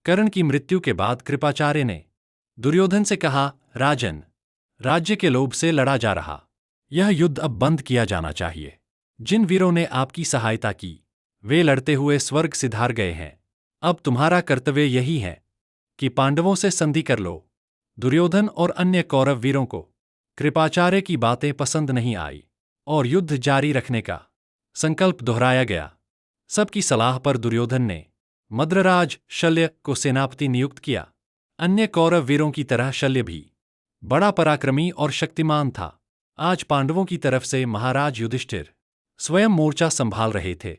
कर्ण की मृत्यु के बाद कृपाचार्य ने दुर्योधन से कहा, राजन, राज्य के लोभ से लड़ा जा रहा यह युद्ध अब बंद किया जाना चाहिए। जिन वीरों ने आपकी सहायता की वे लड़ते हुए स्वर्ग सिधार गए हैं। अब तुम्हारा कर्तव्य यही है कि पांडवों से संधि कर लो। दुर्योधन और अन्य कौरव वीरों को कृपाचार्य की बातें पसंद नहीं आई और युद्ध जारी रखने का संकल्प दोहराया गया। सबकी सलाह पर दुर्योधन ने मद्रराज शल्य को सेनापति नियुक्त किया। अन्य कौरव वीरों की तरह शल्य भी बड़ा पराक्रमी और शक्तिमान था। आज पांडवों की तरफ से महाराज युधिष्ठिर स्वयं मोर्चा संभाल रहे थे।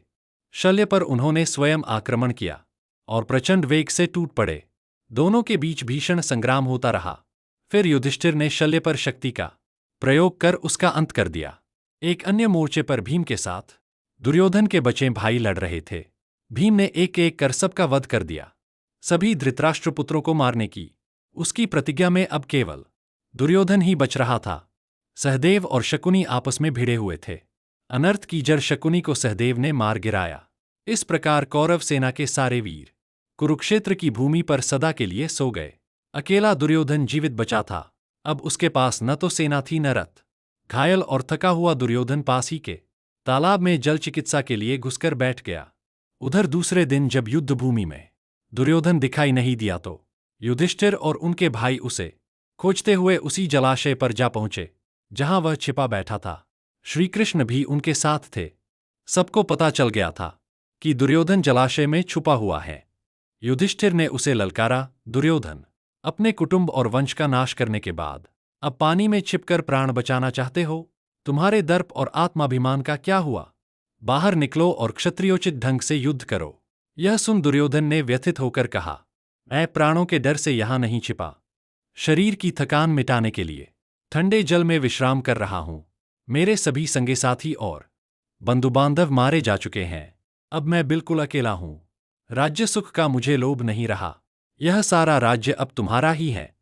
शल्य पर उन्होंने स्वयं आक्रमण किया और प्रचंड वेग से टूट पड़े। दोनों के बीच भीषण संग्राम होता रहा। फिर युधिष्ठिर ने शल्य पर शक्ति का प्रयोग कर उसका अंत कर दिया। एक अन्य मोर्चे पर भीम के साथ दुर्योधन के बचे भाई लड़ रहे थे। भीम ने एक एक कर सबका वध कर दिया। सभी धृतराष्ट्र पुत्रों को मारने की उसकी प्रतिज्ञा में अब केवल दुर्योधन ही बच रहा था। सहदेव और शकुनी आपस में भिड़े हुए थे। अनर्थ की जड़ शकुनी को सहदेव ने मार गिराया। इस प्रकार कौरव सेना के सारे वीर कुरुक्षेत्र की भूमि पर सदा के लिए सो गए। अकेला दुर्योधन जीवित बचा था। अब उसके पास न तो सेना थी न रथ। घायल और थका हुआ दुर्योधन पास ही के तालाब में जल चिकित्सा के लिए घुसकर बैठ गया। उधर दूसरे दिन जब युद्ध भूमि में दुर्योधन दिखाई नहीं दिया तो युधिष्ठिर और उनके भाई उसे खोजते हुए उसी जलाशय पर जा पहुंचे जहां वह छिपा बैठा था। श्रीकृष्ण भी उनके साथ थे। सबको पता चल गया था कि दुर्योधन जलाशय में छुपा हुआ है। युधिष्ठिर ने उसे ललकारा, दुर्योधन, अपने कुटुंब और वंश का नाश करने के बाद अब पानी में छिपकर प्राण बचाना चाहते हो? तुम्हारे दर्प और आत्माभिमान का क्या हुआ? बाहर निकलो और क्षत्रियोचित ढंग से युद्ध करो। यह सुन दुर्योधन ने व्यथित होकर कहा, मैं प्राणों के डर से यहां नहीं छिपा। शरीर की थकान मिटाने के लिए ठंडे जल में विश्राम कर रहा हूं। मेरे सभी संगी साथी और बंधु बांधव मारे जा चुके हैं। अब मैं बिल्कुल अकेला हूं। राज्य सुख का मुझे लोभ नहीं रहा। यह सारा राज्य अब तुम्हारा ही है।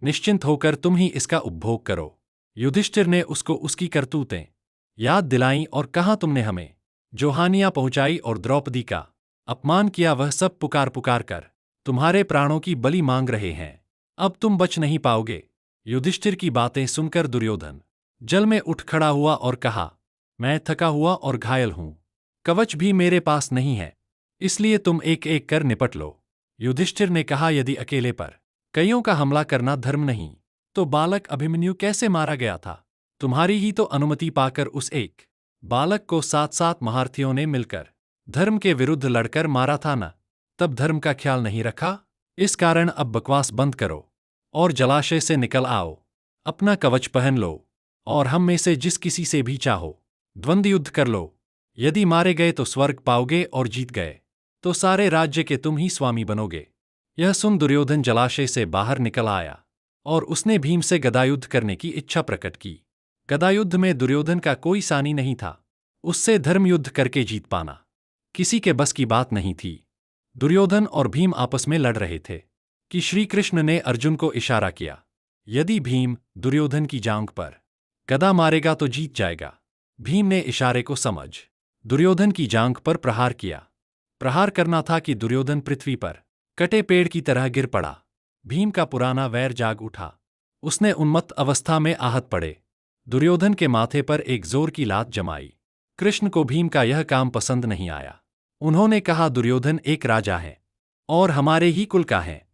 निश्चिंत होकर तुम ही इसका उपभोग करो। युधिष्ठिर ने उसको उसकी करतूतें याद दिलाईं और कहा, तुमने हमें जो हानियां पहुंचाई और द्रौपदी का अपमान किया वह सब पुकार पुकार कर तुम्हारे प्राणों की बलि मांग रहे हैं। अब तुम बच नहीं पाओगे। युधिष्ठिर की बातें सुनकर दुर्योधन जल में उठ खड़ा हुआ और कहा, मैं थका हुआ और घायल हूं। कवच भी मेरे पास नहीं है, इसलिए तुम एक एक कर निपट लो। युधिष्ठिर ने कहा, यदि अकेले पर कईयों का हमला करना धर्म नहीं तो बालक अभिमन्यु कैसे मारा गया था? तुम्हारी ही तो अनुमति पाकर उस एक बालक को 7-7 महारथियों ने मिलकर धर्म के विरुद्ध लड़कर मारा था न? तब धर्म का ख्याल नहीं रखा। इस कारण अब बकवास बंद करो और जलाशय से निकल आओ। अपना कवच पहन लो और हम में से जिस किसी से भी चाहो द्वंद्व युद्ध कर लो। यदि मारे गए तो स्वर्ग पाओगे और जीत गए तो सारे राज्य के तुम ही स्वामी बनोगे। यह सुन दुर्योधन जलाशय से बाहर निकल आया और उसने भीम से गदायुद्ध करने की इच्छा प्रकट की। गदायुद्ध में दुर्योधन का कोई सानी नहीं था। उससे धर्मयुद्ध करके जीत पाना किसी के बस की बात नहीं थी। दुर्योधन और भीम आपस में लड़ रहे थे कि श्री कृष्ण ने अर्जुन को इशारा किया, यदि भीम दुर्योधन की जांघ पर गदा मारेगा तो जीत जाएगा। भीम ने इशारे को समझ दुर्योधन की जांघ पर प्रहार किया। प्रहार करना था कि दुर्योधन पृथ्वी पर कटे पेड़ की तरह गिर पड़ा। भीम का पुराना वैर जाग उठा। उसने उन्मत्त अवस्था में आहत पड़े दुर्योधन के माथे पर एक जोर की लात जमाई। कृष्ण को भीम का यह काम पसंद नहीं आया। उन्होंने कहा, दुर्योधन एक राजा है और हमारे ही कुल का है।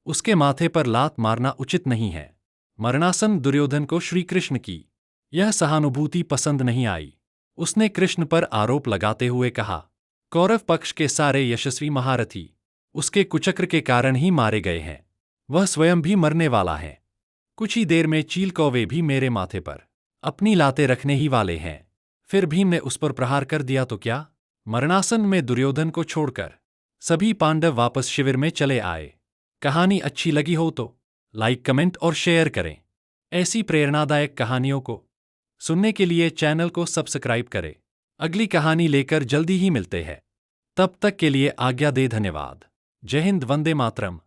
उसके माथे पर लात मारना उचित नहीं है। मरणासन दुर्योधन को श्री कृष्ण की यह सहानुभूति पसंद नहीं आई। उसने कृष्ण पर आरोप लगाते हुए कहा, कौरव पक्ष के सारे यशस्वी महारथी उसके कुचक्र के कारण ही मारे गए हैं। वह स्वयं भी मरने वाला है। कुछ ही देर में चील कौवे भी मेरे माथे पर अपनी लातें रखने ही वाले हैं। फिर भीम ने उस पर प्रहार कर दिया तो क्या? मरणासन में दुर्योधन को छोड़कर सभी पांडव वापस शिविर में चले आए। कहानी अच्छी लगी हो तो लाइक, कमेंट और शेयर करें। ऐसी प्रेरणादायक कहानियों को सुनने के लिए चैनल को सब्सक्राइब करें। अगली कहानी लेकर जल्दी ही मिलते हैं। तब तक के लिए आज्ञा दे। धन्यवाद। जय हिंद, वंदे मातरम।